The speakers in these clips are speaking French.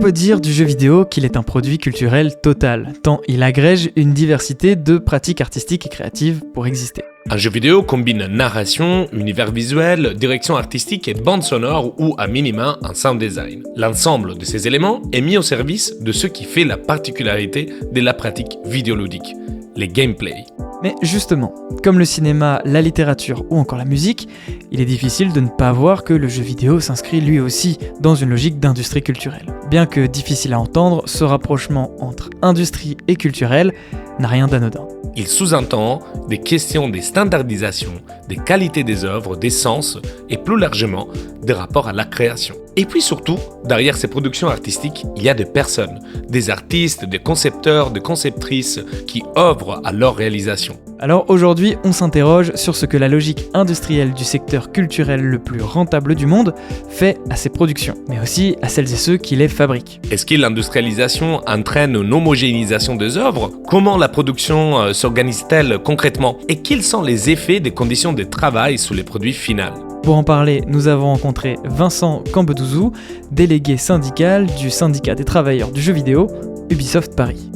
peut dire du jeu vidéo qu'il est un produit culturel total, tant il agrège une diversité de pratiques artistiques et créatives pour exister. Un jeu vidéo combine narration, univers visuel, direction artistique et bande sonore ou à minima un sound design. L'ensemble de ces éléments est mis au service de ce qui fait la particularité de la pratique vidéoludique, les gameplays. Mais justement, comme le cinéma, la littérature ou encore la musique, il est difficile de ne pas voir que le jeu vidéo s'inscrit lui aussi dans une logique d'industrie culturelle. Bien que difficile à entendre, ce rapprochement entre industrie et culturel n'a rien d'anodin. Il sous-entend des questions de standardisation, des qualités des œuvres, des sens et plus largement des rapports à la création. Et puis surtout, derrière ces productions artistiques, il y a des personnes, des artistes, des concepteurs, des conceptrices qui œuvrent à leur réalisation. Alors aujourd'hui, on s'interroge sur ce que la logique industrielle du secteur culturel le plus rentable du monde fait à ses productions, mais aussi à celles et ceux qui les fabriquent. Est-ce que l'industrialisation entraîne une homogénéisation des œuvres? Comment la production s'organise-t-elle concrètement? Et quels sont les effets des conditions de travail sur les produits finaux? Pour en parler, nous avons rencontré Vincent Cambedouzou, délégué syndical du syndicat des travailleurs du jeu vidéo, Ubisoft Paris.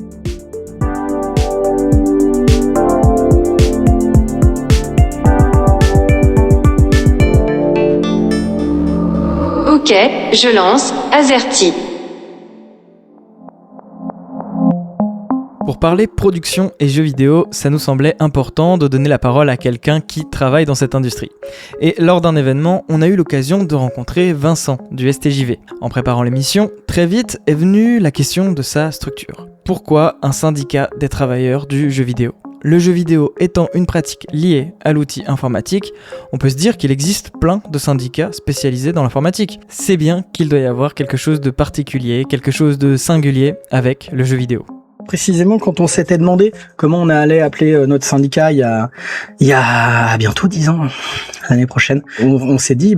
Ok, je lance Azerty. Pour parler production et jeux vidéo, ça nous semblait important de donner la parole à quelqu'un qui travaille dans cette industrie. Et lors d'un événement, on a eu l'occasion de rencontrer Vincent du STJV. En préparant l'émission, très vite est venue la question de sa structure. Pourquoi un syndicat des travailleurs du jeu vidéo ? Le jeu vidéo étant une pratique liée à l'outil informatique, on peut se dire qu'il existe plein de syndicats spécialisés dans l'informatique. C'est bien qu'il doit y avoir quelque chose de particulier, quelque chose de singulier avec le jeu vidéo. Précisément, quand on s'était demandé comment on allait appeler notre syndicat il y a bientôt 10 ans, l'année prochaine, on s'est dit,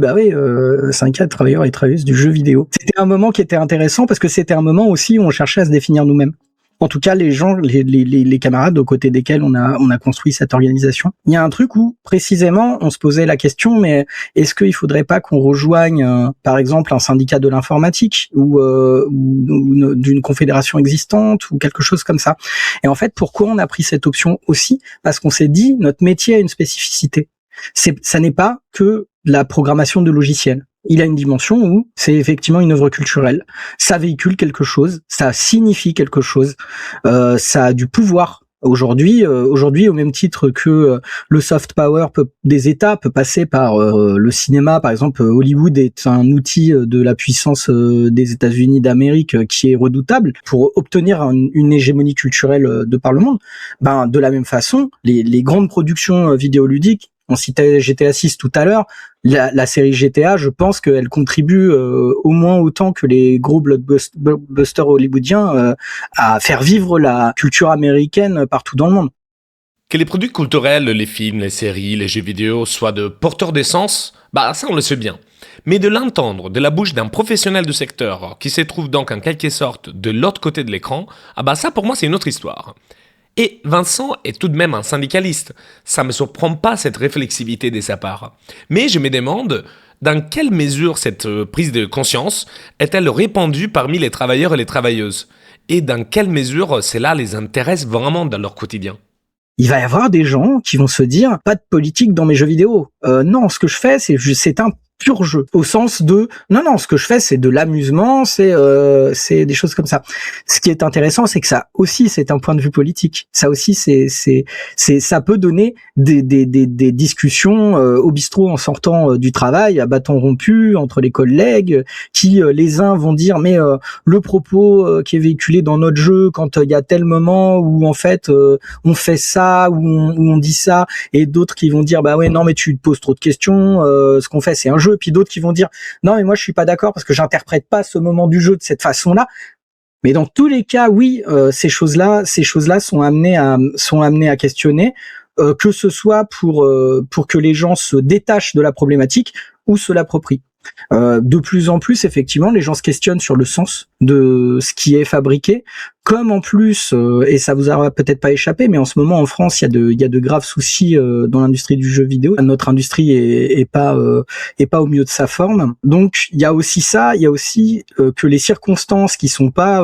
syndicat de travailleurs et travailleuses du jeu vidéo. C'était un moment qui était intéressant parce que c'était un moment aussi où on cherchait à se définir nous-mêmes. En tout cas, les gens, les camarades aux côtés desquels on a construit cette organisation. Il y a un truc où, précisément, on se posait la question, mais est-ce qu'il faudrait pas qu'on rejoigne, par exemple, un syndicat de l'informatique ou d'une confédération existante ou quelque chose comme ça? Et en fait, pourquoi on a pris cette option aussi? Parce qu'on s'est dit, notre métier a une spécificité. Ça n'est pas que la programmation de logiciels. Il a une dimension où c'est effectivement une œuvre culturelle. Ça véhicule quelque chose, ça signifie quelque chose, ça a du pouvoir. Aujourd'hui, au même titre que le soft power des États peut passer par le cinéma, par exemple, Hollywood est un outil de la puissance des États-Unis d'Amérique qui est redoutable pour obtenir une hégémonie culturelle de par le monde. De la même façon, les grandes productions vidéoludiques, on citait GTA 6 tout à l'heure, la série GTA, je pense qu'elle contribue au moins autant que les gros blockbusters hollywoodiens à faire vivre la culture américaine partout dans le monde. Que les produits culturels, les films, les séries, les jeux vidéo soient de porteurs d'essence, ça on le sait bien. Mais de l'entendre de la bouche d'un professionnel du secteur qui se trouve donc en quelque sorte de l'autre côté de l'écran, ça pour moi c'est une autre histoire. Et Vincent est tout de même un syndicaliste. Ça ne me surprend pas cette réflexivité de sa part. Mais je me demande dans quelle mesure cette prise de conscience est-elle répandue parmi les travailleurs et les travailleuses ? Et dans quelle mesure cela les intéresse vraiment dans leur quotidien ? Il va y avoir des gens qui vont se dire « pas de politique dans mes jeux vidéo ». Non, ce que je fais, c'est un pur jeu, au sens de non, ce que je fais c'est de l'amusement, c'est des choses comme ça. Ce qui est intéressant, c'est que ça aussi c'est un point de vue politique. Ça aussi ça peut donner des discussions au bistrot en sortant du travail à bâton rompu entre les collègues qui les uns vont dire mais le propos qui est véhiculé dans notre jeu quand il y a tel moment où en fait on fait ça où on dit ça, et d'autres qui vont dire non mais tu te poses trop de questions, ce qu'on fait c'est un jeu, puis d'autres qui vont dire non mais moi je suis pas d'accord parce que j'interprète pas ce moment du jeu de cette façon-là. Mais dans tous les cas, oui, ces choses-là sont amenées à questionner, que ce soit pour que les gens se détachent de la problématique ou se l'approprient. De plus en plus, effectivement, les gens se questionnent sur le sens de ce qui est fabriqué. Comme en plus, et ça vous aura peut-être pas échappé, mais en ce moment en France, il y a de graves soucis dans l'industrie du jeu vidéo. Notre industrie est pas au mieux de sa forme. Donc il y a aussi ça, il y a aussi que les circonstances qui sont pas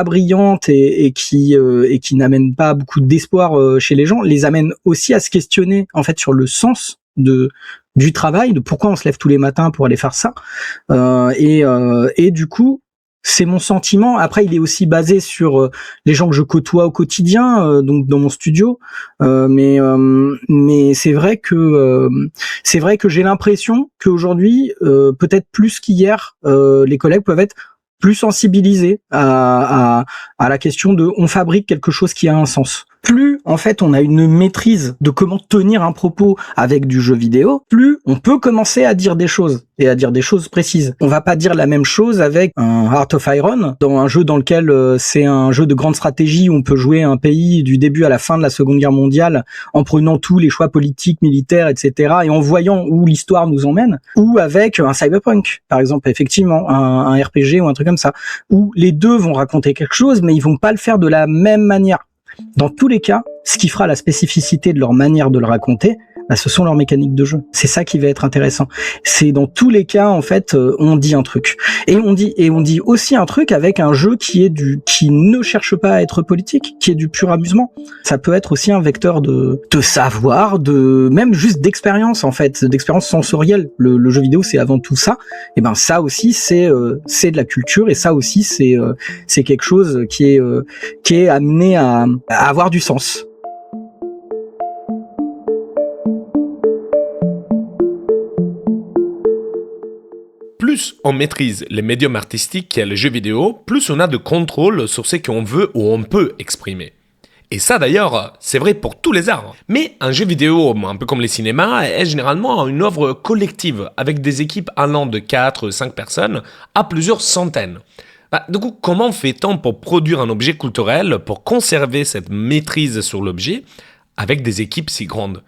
brillantes et qui n'amènent pas beaucoup d'espoir chez les gens, les amènent aussi à se questionner en fait sur le sens du travail, de pourquoi on se lève tous les matins pour aller faire ça. Et du coup, c'est mon sentiment. Après, il est aussi basé sur les gens que je côtoie au quotidien, donc dans mon studio. Mais c'est vrai que j'ai l'impression qu'aujourd'hui, peut-être plus qu'hier, les collègues peuvent être plus sensibilisés à la question de on fabrique quelque chose qui a un sens. Plus, en fait, on a une maîtrise de comment tenir un propos avec du jeu vidéo, plus on peut commencer à dire des choses, et à dire des choses précises. On va pas dire la même chose avec un Heart of Iron, dans un jeu dans lequel c'est un jeu de grande stratégie où on peut jouer un pays du début à la fin de la Seconde Guerre mondiale en prenant tous les choix politiques, militaires, etc. et en voyant où l'histoire nous emmène, ou avec un Cyberpunk, par exemple, effectivement, un RPG ou un truc comme ça, où les deux vont raconter quelque chose, mais ils vont pas le faire de la même manière. Dans tous les cas, ce qui fera la spécificité de leur manière de le raconter, ce sont leurs mécaniques de jeu. C'est ça qui va être intéressant. C'est dans tous les cas, en fait, on dit un truc. Et on dit aussi un truc avec un jeu qui ne cherche pas à être politique, qui est du pur amusement. Ça peut être aussi un vecteur de savoir, même juste d'expérience, en fait, d'expérience sensorielle. Le jeu vidéo, c'est avant tout ça. Et ben, ça aussi, c'est de la culture, et ça aussi, c'est quelque chose qui est amené à avoir du sens. Plus on maîtrise les médiums artistiques qu'est le jeu vidéo, plus on a de contrôle sur ce qu'on veut ou on peut exprimer. Et ça d'ailleurs, c'est vrai pour tous les arts. Mais un jeu vidéo, un peu comme les cinémas, est généralement une œuvre collective, avec des équipes allant de 4-5 personnes à plusieurs centaines. Du coup, comment fait-on pour produire un objet culturel, pour conserver cette maîtrise sur l'objet, avec des équipes si grandes ?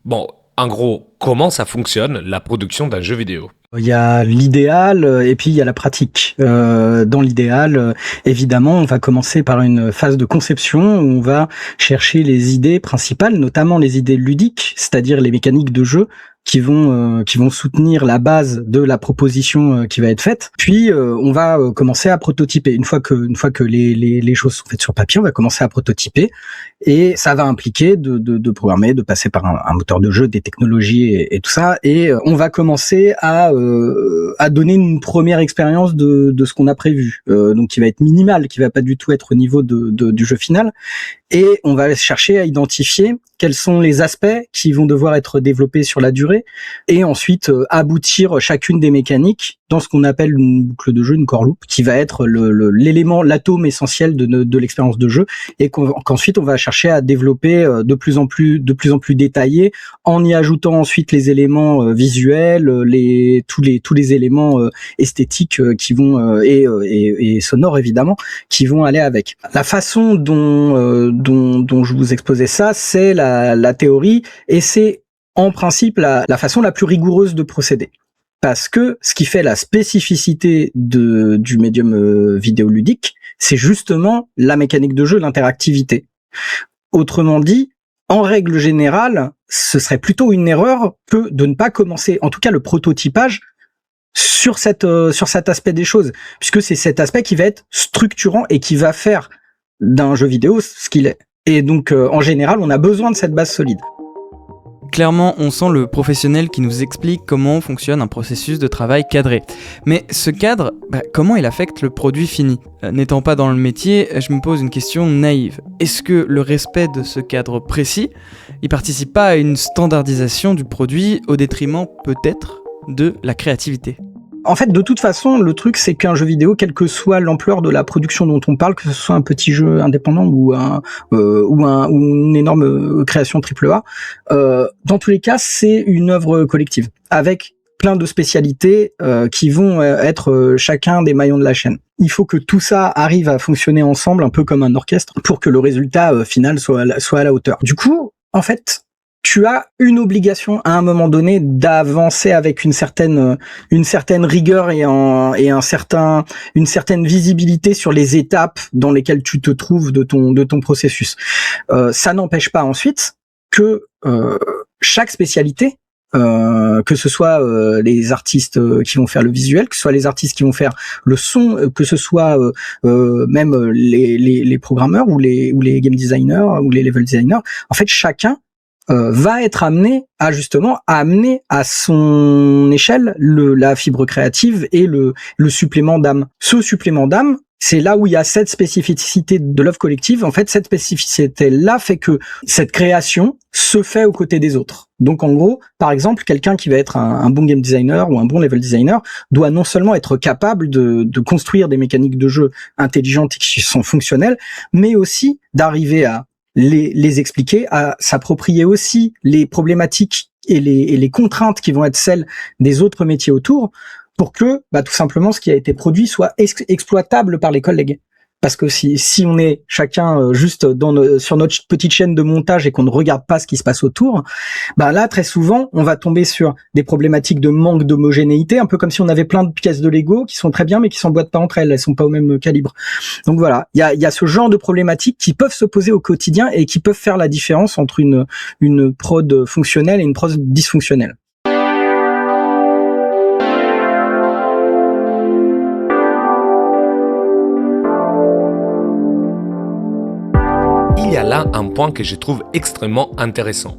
Bon, en gros, comment ça fonctionne, la production d'un jeu vidéo ? Il y a l'idéal et puis il y a la pratique. Dans l'idéal, évidemment, on va commencer par une phase de conception où on va chercher les idées principales, notamment les idées ludiques, c'est-à-dire les mécaniques de jeu qui vont soutenir la base de la proposition qui va être faite. Puis on va commencer à prototyper. Une fois que les choses sont faites sur papier, on va commencer à prototyper, et ça va impliquer de programmer, de passer par un moteur de jeu, des technologies et tout ça, et on va commencer à donner une première expérience de ce qu'on a prévu, donc qui va être minimale, qui va pas du tout être au niveau du jeu final. Et on va chercher à identifier quels sont les aspects qui vont devoir être développés sur la durée, et ensuite aboutir chacune des mécaniques dans ce qu'on appelle une boucle de jeu, une core loop, qui va être l'élément, l'atome essentiel de l'expérience de jeu, et qu'ensuite on va chercher à développer de plus en plus détaillé, en y ajoutant ensuite les éléments visuels, tous les éléments esthétiques qui vont et sonores évidemment, qui vont aller avec. La façon dont je vous exposais ça, c'est la théorie, et c'est en principe la façon la plus rigoureuse de procéder. Parce que ce qui fait la spécificité du médium vidéoludique, c'est justement la mécanique de jeu, l'interactivité. Autrement dit, en règle générale, ce serait plutôt une erreur que de ne pas commencer, en tout cas le prototypage, sur cet aspect des choses, puisque c'est cet aspect qui va être structurant et qui va faire d'un jeu vidéo ce qu'il est. Et donc, en général, on a besoin de cette base solide. Clairement, on sent le professionnel qui nous explique comment fonctionne un processus de travail cadré. Mais ce cadre, comment il affecte le produit fini ? N'étant pas dans le métier, je me pose une question naïve. Est-ce que le respect de ce cadre précis, il participe pas à une standardisation du produit au détriment peut-être de la créativité ? En fait, de toute façon, le truc, c'est qu'un jeu vidéo, quelle que soit l'ampleur de la production dont on parle, que ce soit un petit jeu indépendant ou une énorme création AAA, dans tous les cas, c'est une œuvre collective, avec plein de spécialités qui vont être chacun des maillons de la chaîne. Il faut que tout ça arrive à fonctionner ensemble, un peu comme un orchestre, pour que le résultat final soit à la hauteur. Du coup, en fait, tu as une obligation à un moment donné d'avancer avec une certaine rigueur et une certaine visibilité sur les étapes dans lesquelles tu te trouves de ton processus. Ça n'empêche pas ensuite que chaque spécialité, que ce soit les artistes qui vont faire le visuel, que ce soit les artistes qui vont faire le son, que ce soit même les programmeurs ou les game designers ou les level designers, en fait chacun va être amené à justement amener à son échelle la fibre créative et le supplément d'âme. Ce supplément d'âme, c'est là où il y a cette spécificité de l'œuvre collective. En fait, cette spécificité-là fait que cette création se fait aux côtés des autres. Donc, en gros, par exemple, quelqu'un qui va être un bon game designer ou un bon level designer doit non seulement être capable de construire des mécaniques de jeu intelligentes et qui sont fonctionnelles, mais aussi d'arriver à les expliquer, à s'approprier aussi les problématiques et les contraintes qui vont être celles des autres métiers autour, pour que tout simplement ce qui a été produit soit exploitable par les collègues. Parce que si on est chacun juste sur notre petite chaîne de montage et qu'on ne regarde pas ce qui se passe autour, là très souvent on va tomber sur des problématiques de manque d'homogénéité, un peu comme si on avait plein de pièces de Lego qui sont très bien mais qui s'emboîtent pas entre elles, elles sont pas au même calibre. Donc voilà, il y a ce genre de problématiques qui peuvent se poser au quotidien et qui peuvent faire la différence entre une prod fonctionnelle et une prod dysfonctionnelle. Il y a là un point que je trouve extrêmement intéressant.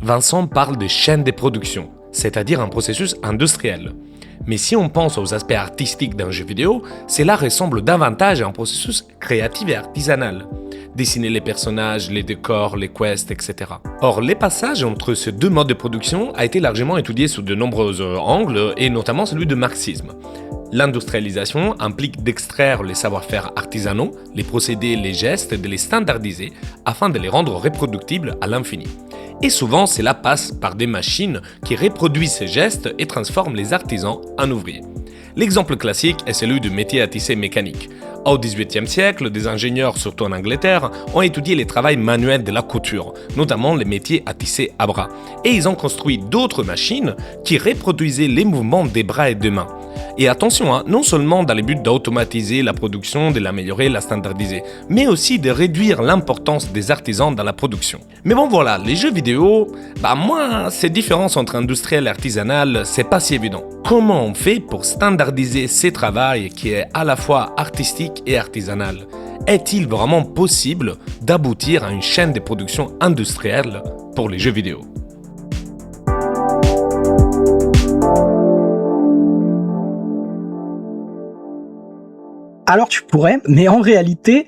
Vincent parle de chaîne de production, c'est-à-dire un processus industriel. Mais si on pense aux aspects artistiques d'un jeu vidéo, cela ressemble davantage à un processus créatif et artisanal. Dessiner les personnages, les décors, les quests, etc. Or, les passages entre ces deux modes de production a été largement étudié sous de nombreux angles, et notamment celui du marxisme. L'industrialisation implique d'extraire les savoir-faire artisanaux, les procédés, les gestes, de les standardiser afin de les rendre reproductibles à l'infini. Et souvent, cela passe par des machines qui reproduisent ces gestes et transforment les artisans en ouvriers. L'exemple classique est celui du métier à tisser mécanique. Au XVIIIe siècle, des ingénieurs, surtout en Angleterre, ont étudié les travaux manuels de la couture, notamment les métiers à tisser à bras. Et ils ont construit d'autres machines qui reproduisaient les mouvements des bras et des mains. Et attention, non seulement dans le but d'automatiser la production, de l'améliorer, la standardiser, mais aussi de réduire l'importance des artisans dans la production. Mais bon voilà, les jeux vidéo, moi, ces différences entre industriel et artisanal, c'est pas si évident. Comment on fait pour standardiser ces travaux qui est à la fois artistique et artisanal? Est-il vraiment possible d'aboutir à une chaîne de production industrielle pour les jeux vidéo? Alors tu pourrais, mais en réalité,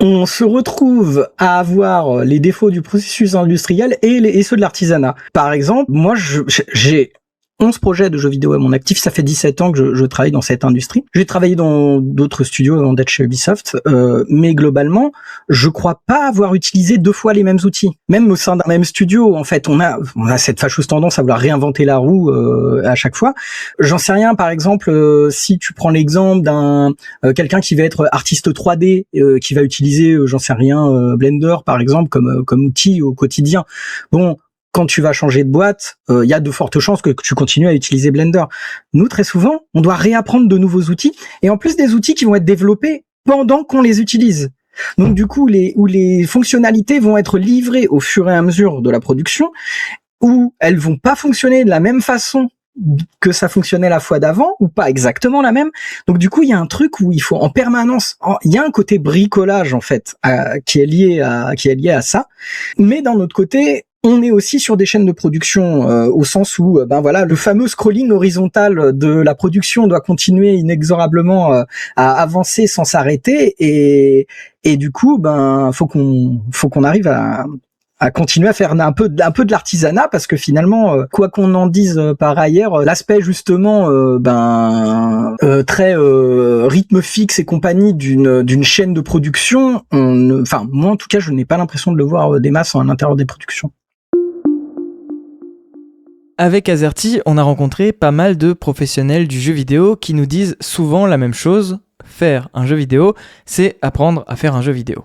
on se retrouve à avoir les défauts du processus industriel et ceux de l'artisanat. Par exemple, moi j'ai 11 projets de jeux vidéo à mon actif, ça fait 17 ans que je travaille dans cette industrie. J'ai travaillé dans d'autres studios avant d'être chez Ubisoft, mais globalement, je crois pas avoir utilisé 2 fois les mêmes outils. Même au sein d'un même studio, en fait, on a cette fâcheuse tendance à vouloir réinventer la roue à chaque fois. J'en sais rien, par exemple, si tu prends l'exemple d'un quelqu'un qui va être artiste 3D, qui va utiliser, j'en sais rien, Blender par exemple comme outil au quotidien. Bon, quand tu vas changer de boîte, il y a de fortes chances que tu continues à utiliser Blender. Nous, très souvent, on doit réapprendre de nouveaux outils, et en plus des outils qui vont être développés pendant qu'on les utilise. Donc du coup, les fonctionnalités vont être livrées au fur et à mesure de la production, où elles vont pas fonctionner de la même façon que ça fonctionnait la fois d'avant, ou pas exactement la même. Donc du coup, il y a un truc où il faut en permanence, il y a un côté bricolage en fait qui est lié à ça, mais d'un autre côté, on est aussi sur des chaînes de production au sens où le fameux scrolling horizontal de la production doit continuer inexorablement à avancer sans s'arrêter, et du coup faut qu'on arrive à continuer à faire un peu de l'artisanat, parce que finalement, quoi qu'on en dise par ailleurs, l'aspect justement très rythme fixe et compagnie d'une chaîne de production, moi en tout cas, je n'ai pas l'impression de le voir des masses à l'intérieur des productions. Avec Azerty, on a rencontré pas mal de professionnels du jeu vidéo qui nous disent souvent la même chose: faire un jeu vidéo, c'est apprendre à faire un jeu vidéo.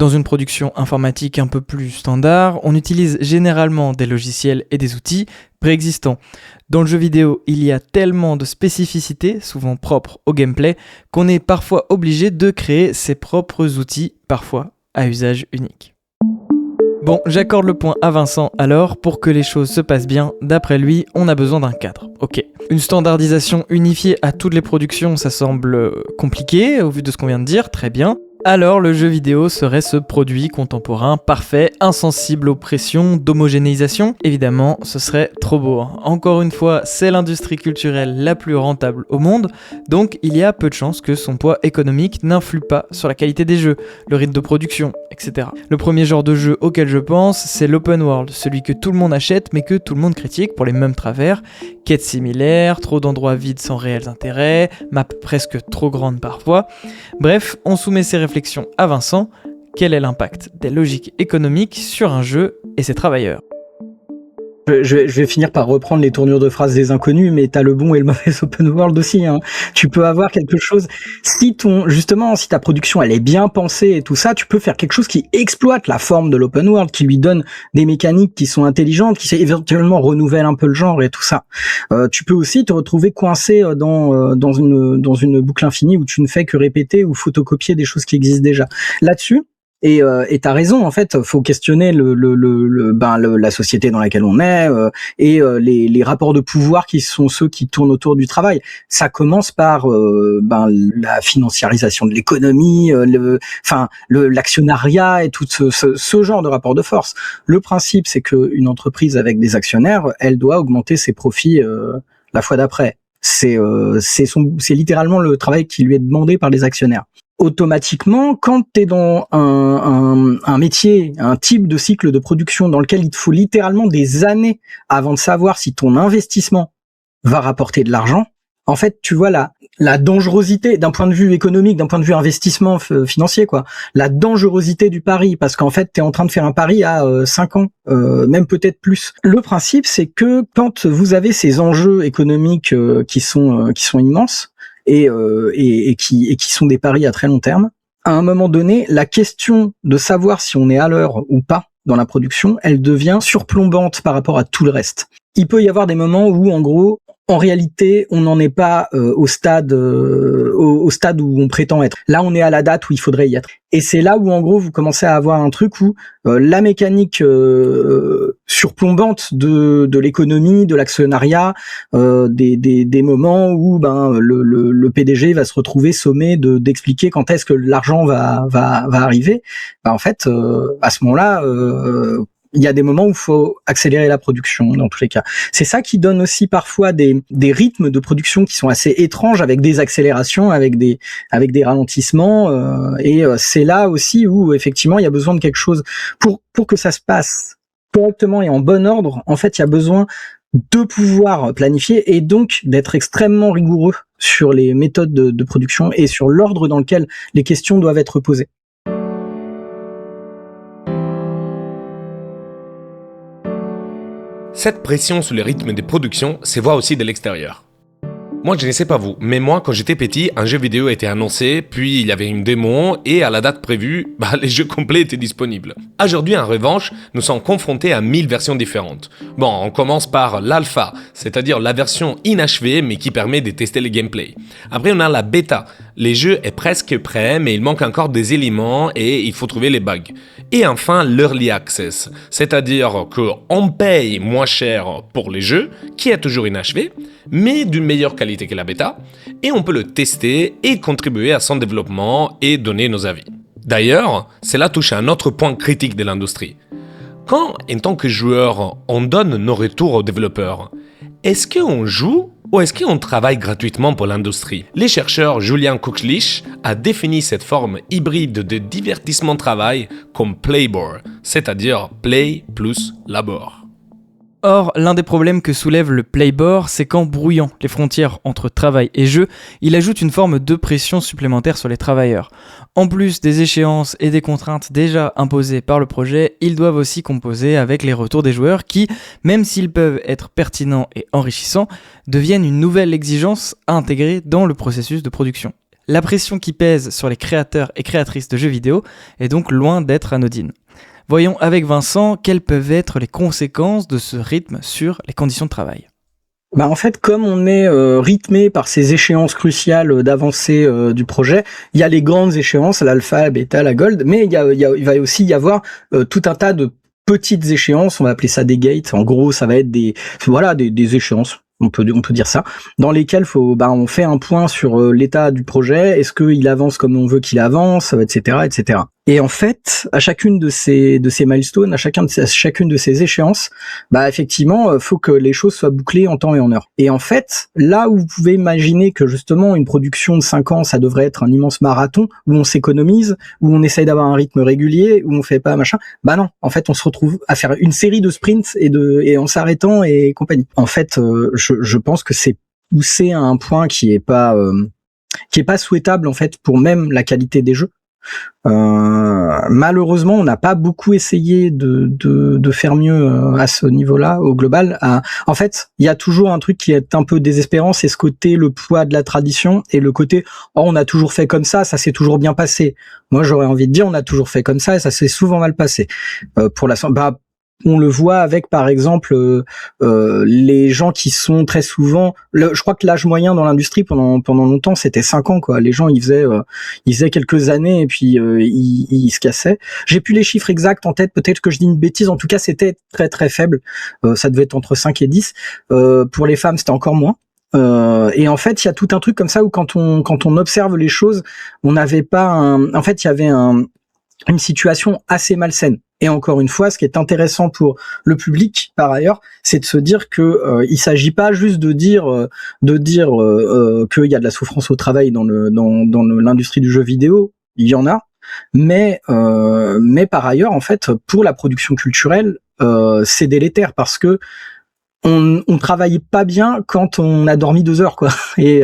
Dans une production informatique un peu plus standard, on utilise généralement des logiciels et des outils préexistants. Dans le jeu vidéo, il y a tellement de spécificités, souvent propres au gameplay, qu'on est parfois obligé de créer ses propres outils, parfois à usage unique. Bon, j'accorde le point à Vincent alors, pour que les choses se passent bien, d'après lui, on a besoin d'un cadre. Ok. Une standardisation unifiée à toutes les productions, ça semble compliqué, au vu de ce qu'on vient de dire, très bien. Alors le jeu vidéo serait ce produit contemporain parfait, insensible aux pressions d'homogénéisation. Évidemment, ce serait trop beau. Encore une fois, c'est l'industrie culturelle la plus rentable au monde, donc il y a peu de chances que son poids économique n'influe pas sur la qualité des jeux, le rythme de production, etc. Le premier genre de jeu auquel je pense, c'est l'open world, celui que tout le monde achète mais que tout le monde critique pour les mêmes travers. Quêtes similaires, trop d'endroits vides sans réels intérêts, map presque trop grande parfois. Bref, on soumet ces réflexions à Vincent. Quel est l'impact des logiques économiques sur un jeu et ses travailleurs ? Je vais finir par reprendre les tournures de phrases des inconnus, mais t'as le bon et le mauvais open world aussi, hein. Tu peux avoir quelque chose, si ta production elle est bien pensée et tout ça, tu peux faire quelque chose qui exploite la forme de l'open world, qui lui donne des mécaniques qui sont intelligentes, qui éventuellement renouvellent un peu le genre et tout ça. Tu peux aussi te retrouver coincé dans une boucle infinie où tu ne fais que répéter ou photocopier des choses qui existent déjà. Là-dessus, et t'as raison, en fait, faut questionner la société dans laquelle on est, les rapports de pouvoir qui sont ceux qui tournent autour du travail. Ça commence par la financiarisation de l'économie, l'actionnariat et tout ce genre de rapport de force. Le principe, c'est que une entreprise avec des actionnaires, elle doit augmenter ses profits la fois d'après. C'est littéralement le travail qui lui est demandé par les actionnaires. Automatiquement, quand tu es dans un métier, un type de cycle de production dans lequel il te faut littéralement des années avant de savoir si ton investissement va rapporter de l'argent, en fait, tu vois la dangerosité d'un point de vue économique, d'un point de vue investissement financier, quoi. La dangerosité du pari, parce qu'en fait, tu es en train de faire un pari à 5 ans, même peut-être plus. Le principe, c'est que quand vous avez ces enjeux économiques qui sont immenses, et qui sont des paris à très long terme, à un moment donné, la question de savoir si on est à l'heure ou pas dans la production, elle devient surplombante par rapport à tout le reste. Il peut y avoir des moments où, en gros, en réalité, on n'en est pas au stade où on prétend être. Là, on est à la date où il faudrait y être. Et c'est là où, en gros, vous commencez à avoir un truc où la mécanique surplombante de l'économie, de l'actionnariat, des moments où le PDG va se retrouver sommé d'expliquer quand est-ce que l'argent va arriver. En fait, à ce moment-là, il y a des moments où il faut accélérer la production, dans tous les cas. C'est ça qui donne aussi parfois des rythmes de production qui sont assez étranges, avec des accélérations, avec des ralentissements, et c'est là aussi où, effectivement, il y a besoin de quelque chose pour que ça se passe correctement et en bon ordre. En fait, il y a besoin de pouvoir planifier et donc d'être extrêmement rigoureux sur les méthodes de production et sur l'ordre dans lequel les questions doivent être posées. Cette pression sur le rythme des productions se voit aussi de l'extérieur. Moi, je ne sais pas vous, mais moi, quand j'étais petit, un jeu vidéo était annoncé, puis il y avait une démo, et à la date prévue, les jeux complets étaient disponibles. Aujourd'hui, en revanche, nous sommes confrontés à 1000 versions différentes. Bon, on commence par l'alpha, c'est-à-dire la version inachevée, mais qui permet de tester le gameplay. Après, on a la bêta. Le jeu est presque prêt, mais il manque encore des éléments, et il faut trouver les bugs. Et enfin, l'early access, c'est-à-dire qu'on paye moins cher pour les jeux, qui est toujours inachevé, mais d'une meilleure qualité que la bêta, et on peut le tester et contribuer à son développement et donner nos avis. D'ailleurs, cela touche à un autre point critique de l'industrie. Quand, en tant que joueur, on donne nos retours aux développeurs, est-ce qu'on joue ou est-ce qu'on travaille gratuitement pour l'industrie ? Les chercheurs Julian Kuchlich a défini cette forme hybride de divertissement-travail comme Playbor, c'est-à-dire play plus labor. Or, l'un des problèmes que soulève le Playbor, c'est qu'en brouillant les frontières entre travail et jeu, il ajoute une forme de pression supplémentaire sur les travailleurs. En plus des échéances et des contraintes déjà imposées par le projet, ils doivent aussi composer avec les retours des joueurs qui, même s'ils peuvent être pertinents et enrichissants, deviennent une nouvelle exigence à intégrer dans le processus de production. La pression qui pèse sur les créateurs et créatrices de jeux vidéo est donc loin d'être anodine. Voyons avec Vincent quelles peuvent être les conséquences de ce rythme sur les conditions de travail. En fait, comme on est rythmé par ces échéances cruciales d'avancée du projet, il y a les grandes échéances, l'alpha, la bêta, la gold, mais il va aussi y avoir tout un tas de petites échéances, on va appeler ça des gates. En gros, ça va être des échéances. On peut dire ça, dans lesquels on fait un point sur l'état du projet, est-ce qu'il avance comme on veut qu'il avance, etc., etc. Et en fait, à chacune de ces milestones, à chacune de ces échéances, effectivement, faut que les choses soient bouclées en temps et en heure. Et en fait, là où vous pouvez imaginer que justement une production de 5 ans, ça devrait être un immense marathon où on s'économise, où on essaye d'avoir un rythme régulier, où on fait pas machin, non. En fait, on se retrouve à faire une série de sprints et en s'arrêtant et compagnie. En fait, je pense que c'est poussé à un point qui est pas souhaitable en fait pour même la qualité des jeux. Malheureusement, on n'a pas beaucoup essayé de faire mieux à ce niveau-là, au global. En fait, il y a toujours un truc qui est un peu désespérant, c'est ce côté le poids de la tradition et le côté on a toujours fait comme ça s'est toujours bien passé. Moi, j'aurais envie de dire on a toujours fait comme ça et ça s'est souvent mal passé. On le voit avec, par exemple, les gens qui sont très souvent... je crois que l'âge moyen dans l'industrie pendant longtemps, c'était 5 ans, quoi. Les gens, ils faisaient quelques années et puis ils se cassaient. J'ai plus les chiffres exacts en tête, peut-être que je dis une bêtise. En tout cas, c'était très, très faible. Ça devait être entre 5 et 10. Pour les femmes, c'était encore moins. Et en fait, il y a tout un truc comme ça où quand on observe les choses, on n'avait pas en fait, il y avait une situation assez malsaine. Et encore une fois, ce qui est intéressant pour le public, par ailleurs, c'est de se dire que il s'agit pas juste de dire qu'il y a de la souffrance au travail dans l'industrie du jeu vidéo. Il y en a, mais par ailleurs, en fait, pour la production culturelle, c'est délétère parce que on travaille pas bien quand on a dormi 2 heures, quoi, et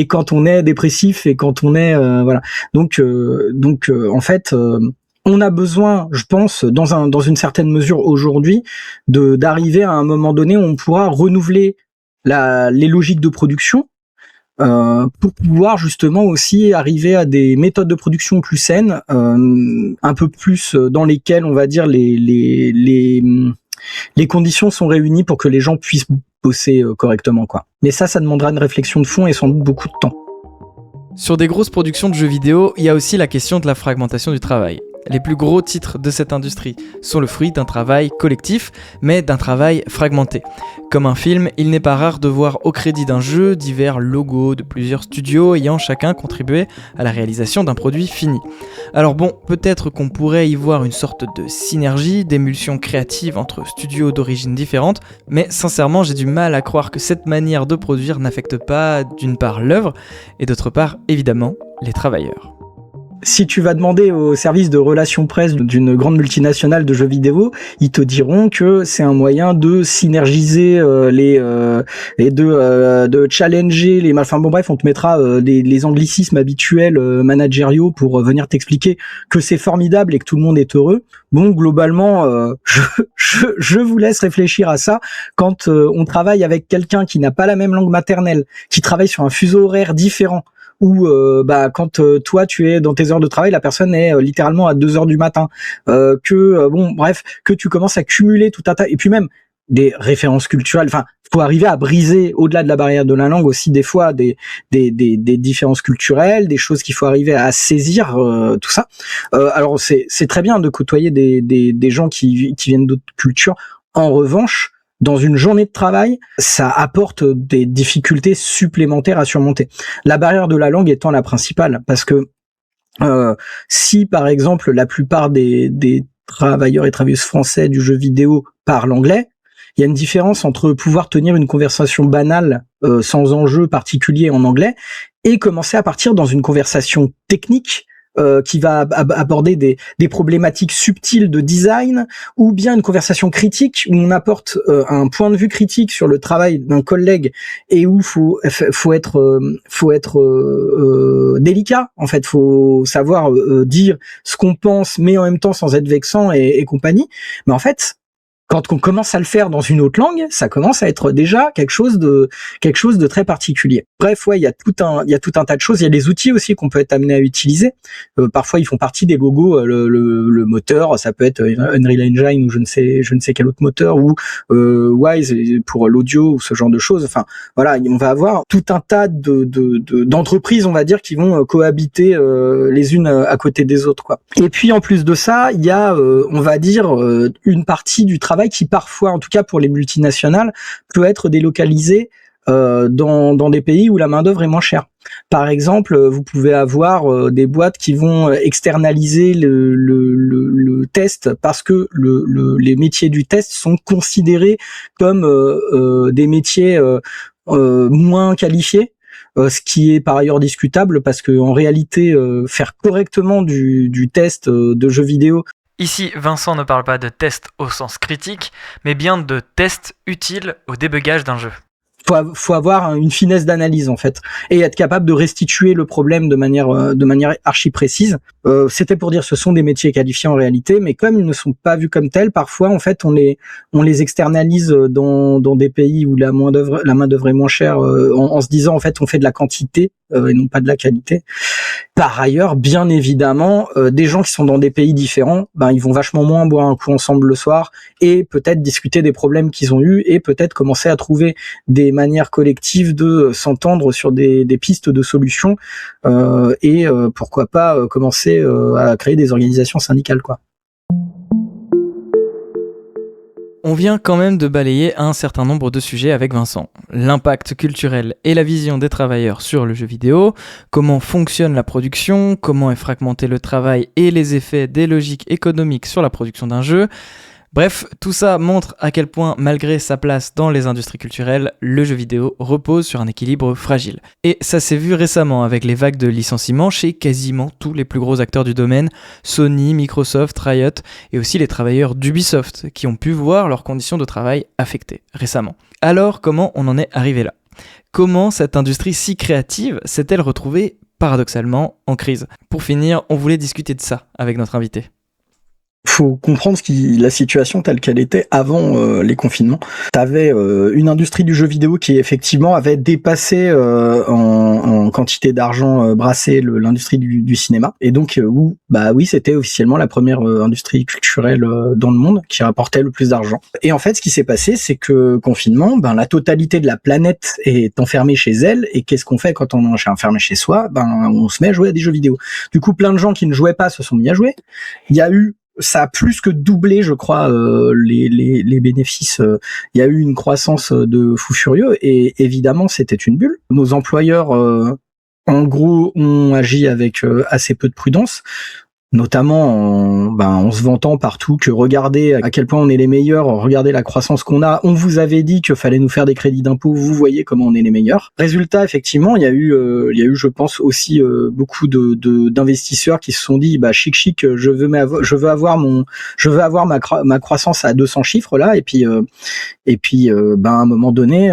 quand on est dépressif et quand on est voilà. Donc en fait. On a besoin, je pense, dans une certaine mesure aujourd'hui, d'arriver à un moment donné où on pourra renouveler les logiques de production pour pouvoir justement aussi arriver à des méthodes de production plus saines, un peu plus dans lesquelles on va dire les conditions sont réunies pour que les gens puissent bosser correctement, quoi. Mais ça demandera une réflexion de fond et sans doute beaucoup de temps. Sur des grosses productions de jeux vidéo, il y a aussi la question de la fragmentation du travail. Les plus gros titres de cette industrie sont le fruit d'un travail collectif, mais d'un travail fragmenté. Comme un film, il n'est pas rare de voir au crédit d'un jeu divers logos de plusieurs studios ayant chacun contribué à la réalisation d'un produit fini. Alors bon, peut-être qu'on pourrait y voir une sorte de synergie, d'émulsion créative entre studios d'origines différentes, mais sincèrement j'ai du mal à croire que cette manière de produire n'affecte pas d'une part l'œuvre, et d'autre part évidemment les travailleurs. Si tu vas demander au service de relations presse d'une grande multinationale de jeux vidéo, ils te diront que c'est un moyen de synergiser et de challenger les... Enfin bon bref, on te mettra les anglicismes habituels managériaux pour venir t'expliquer que c'est formidable et que tout le monde est heureux. Bon, globalement, je vous laisse réfléchir à ça quand on travaille avec quelqu'un qui n'a pas la même langue maternelle, qui travaille sur un fuseau horaire différent, ou quand toi tu es dans tes heures de travail, la personne est littéralement à 2 heures du matin, que tu commences à cumuler tout un tas, et puis même des références culturelles, enfin faut arriver à briser au-delà de la barrière de la langue aussi des fois des différences culturelles, des choses qu'il faut arriver à saisir, tout ça. Alors c'est très bien de côtoyer des gens qui viennent d'autres cultures. En revanche, dans une journée de travail, ça apporte des difficultés supplémentaires à surmonter. La barrière de la langue étant la principale, parce que si par exemple la plupart des travailleurs et travailleuses français du jeu vidéo parlent anglais, il y a une différence entre pouvoir tenir une conversation banale sans enjeu particulier en anglais et commencer à partir dans une conversation technique qui va aborder des problématiques subtiles de design, ou bien une conversation critique où on apporte un point de vue critique sur le travail d'un collègue et où faut être délicat, en fait, faut savoir dire ce qu'on pense mais en même temps sans être vexant et compagnie. Mais en fait, Quand on commence à le faire dans une autre langue, ça commence à être déjà quelque chose de très particulier. Bref, ouais, il y a tout un tas de choses. Il y a des outils aussi qu'on peut être amené à utiliser. Parfois, ils font partie des logos. Le moteur, ça peut être Unreal Engine ou je ne sais quel autre moteur, ou Wise pour l'audio ou ce genre de choses. Enfin, voilà, on va avoir tout un tas d'entreprises, on va dire, qui vont cohabiter les unes à côté des autres, quoi. Et puis en plus de ça, il y a, on va dire, une partie du travail qui parfois, en tout cas pour les multinationales, peut être délocalisé dans des pays où la main-d'œuvre est moins chère. Par exemple, vous pouvez avoir des boîtes qui vont externaliser le test parce que les métiers du test sont considérés comme des métiers moins qualifiés. Ce qui est par ailleurs discutable parce que en réalité, faire correctement du test de jeux vidéo. Ici, Vincent ne parle pas de test au sens critique, mais bien de test utile au débugage d'un jeu. Faut avoir une finesse d'analyse en fait et être capable de restituer le problème de manière archi précise. C'était pour dire ce sont des métiers qualifiés en réalité, mais comme ils ne sont pas vus comme tels, parfois en fait on les externalise dans des pays où la main-d'œuvre est moins chère en se disant en fait on fait de la quantité et non pas de la qualité. Par ailleurs, bien évidemment, des gens qui sont dans des pays différents, ils vont vachement moins boire un coup ensemble le soir et peut-être discuter des problèmes qu'ils ont eus et peut-être commencer à trouver des manières collectives de s'entendre sur des pistes de solutions et pourquoi pas commencer à créer des organisations syndicales, quoi. On vient quand même de balayer un certain nombre de sujets avec Vincent. L'impact culturel et la vision des travailleurs sur le jeu vidéo, comment fonctionne la production, comment est fragmenté le travail et les effets des logiques économiques sur la production d'un jeu. Bref, tout ça montre à quel point, malgré sa place dans les industries culturelles, le jeu vidéo repose sur un équilibre fragile. Et ça s'est vu récemment avec les vagues de licenciements chez quasiment tous les plus gros acteurs du domaine, Sony, Microsoft, Riot, et aussi les travailleurs d'Ubisoft, qui ont pu voir leurs conditions de travail affectées récemment. Alors, comment on en est arrivé là ? Comment cette industrie si créative s'est-elle retrouvée, paradoxalement, en crise ? Pour finir, on voulait discuter de ça avec notre invité. Faut comprendre la situation telle qu'elle était avant les confinements. T'avais une industrie du jeu vidéo qui effectivement avait dépassé en quantité d'argent brassé l'industrie du cinéma, et donc oui, c'était officiellement la première industrie culturelle dans le monde qui rapportait le plus d'argent. Et en fait, ce qui s'est passé, c'est que confinement, la totalité de la planète est enfermée chez elle, et qu'est-ce qu'on fait quand on est enfermé chez soi ? On se met à jouer à des jeux vidéo. Du coup, plein de gens qui ne jouaient pas se sont mis à jouer. Ça a plus que doublé, je crois, les bénéfices. Il y a eu une croissance de fou furieux et évidemment, c'était une bulle. Nos employeurs, en gros, ont agi avec assez peu de prudence, notamment en se vantant partout que regardez à quel point on est les meilleurs, regardez la croissance qu'on a, on vous avait dit qu'il fallait nous faire des crédits d'impôt, vous voyez comment on est les meilleurs. Résultat, effectivement, il y a eu je pense aussi beaucoup d'investisseurs qui se sont dit chic, je veux avoir ma croissance à 200 chiffres là, et puis à un moment donné,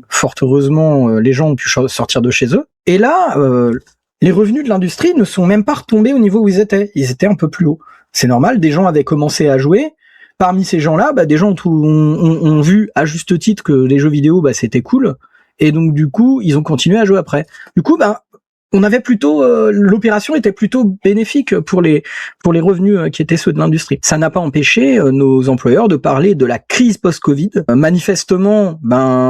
fort heureusement, les gens ont pu sortir de chez eux. Et là, les revenus de l'industrie ne sont même pas retombés au niveau où ils étaient. Ils étaient un peu plus hauts. C'est normal, des gens avaient commencé à jouer. Parmi ces gens-là, des gens ont vu à juste titre que les jeux vidéo, c'était cool. Et donc, du coup, ils ont continué à jouer après. Du coup, on avait plutôt l'opération était plutôt bénéfique pour les revenus qui étaient ceux de l'industrie. Ça n'a pas empêché nos employeurs de parler de la crise post-Covid. Manifestement,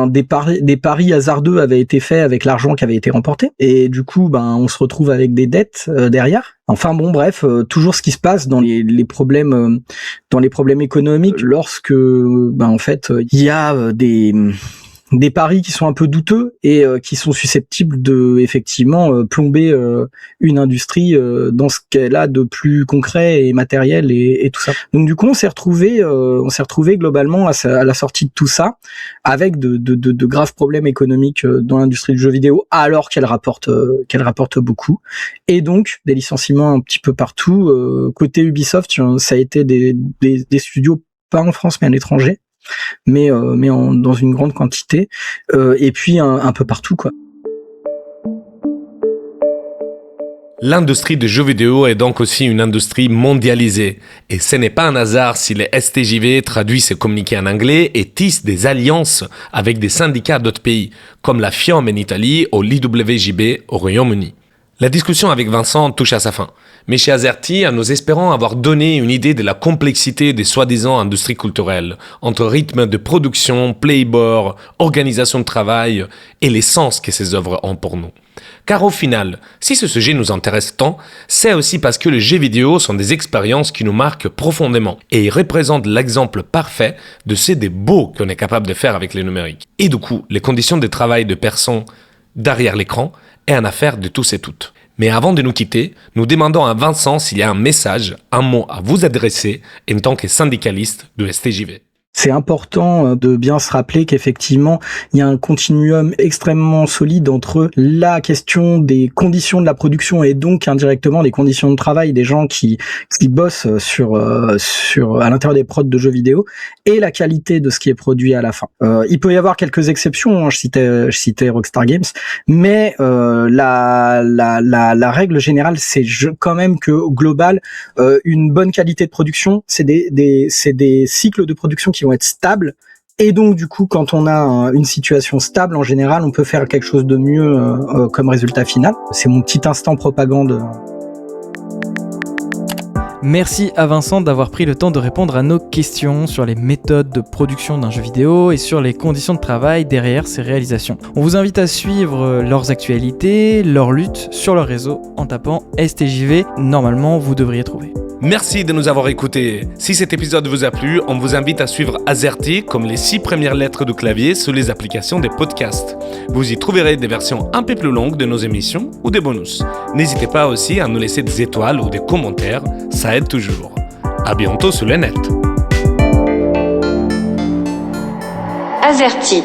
des paris hasardeux avaient été faits avec l'argent qui avait été remporté, et du coup, on se retrouve avec des dettes derrière. Enfin bon, bref, toujours ce qui se passe dans les problèmes économiques lorsque en fait il y a des paris qui sont un peu douteux et qui sont susceptibles de effectivement plomber une industrie dans ce qu'elle a de plus concret et matériel et tout ça. Donc du coup, on s'est retrouvé globalement à la sortie de tout ça avec de graves problèmes économiques dans l'industrie du jeu vidéo, alors qu'elle rapporte beaucoup, et donc des licenciements un petit peu partout. Côté Ubisoft, ça a été des studios pas en France mais à l'étranger, mais dans une grande quantité, et puis un peu partout, quoi. L'industrie de jeux vidéo est donc aussi une industrie mondialisée. Et ce n'est pas un hasard si les STJV traduisent ces communiqués en anglais et tissent des alliances avec des syndicats d'autres pays, comme la FIOM en Italie ou l'IWJB au Royaume-Uni. La discussion avec Vincent touche à sa fin. Mais chez Azerty, nous espérons avoir donné une idée de la complexité des soi-disant industries culturelles, entre rythme de production, playboard, organisation de travail et les sens que ces œuvres ont pour nous. Car au final, si ce sujet nous intéresse tant, c'est aussi parce que les jeux vidéo sont des expériences qui nous marquent profondément et ils représentent l'exemple parfait de ce des beaux qu'on est capable de faire avec les numériques. Et du coup, les conditions de travail de personnes derrière l'écran est une affaire de tous et toutes. Mais avant de nous quitter, nous demandons à Vincent s'il y a un message, un mot à vous adresser en tant que syndicaliste de STJV. C'est important de bien se rappeler qu'effectivement, il y a un continuum extrêmement solide entre la question des conditions de la production et donc indirectement des conditions de travail des gens qui bossent sur à l'intérieur des prods de jeux vidéo et la qualité de ce qui est produit à la fin. Il peut y avoir quelques exceptions, hein, je citais Rockstar Games, mais la règle générale, c'est quand même que au global, une bonne qualité de production, c'est des cycles de production qui vont être stables, et donc du coup quand on a une situation stable, en général on peut faire quelque chose de mieux comme résultat final. C'est mon petit instant propagande. Merci à Vincent d'avoir pris le temps de répondre à nos questions sur les méthodes de production d'un jeu vidéo et sur les conditions de travail derrière ces réalisations. On vous invite à suivre leurs actualités, leurs luttes sur leur réseau en tapant STJV. Normalement, vous devriez trouver. Merci de nous avoir écoutés. Si cet épisode vous a plu, on vous invite à suivre Azerty comme les 6 premières lettres du clavier sur les applications des podcasts. Vous y trouverez des versions un peu plus longues de nos émissions ou des bonus. N'hésitez pas aussi à nous laisser des étoiles ou des commentaires, ça aide toujours. À bientôt sur le net. Azerty.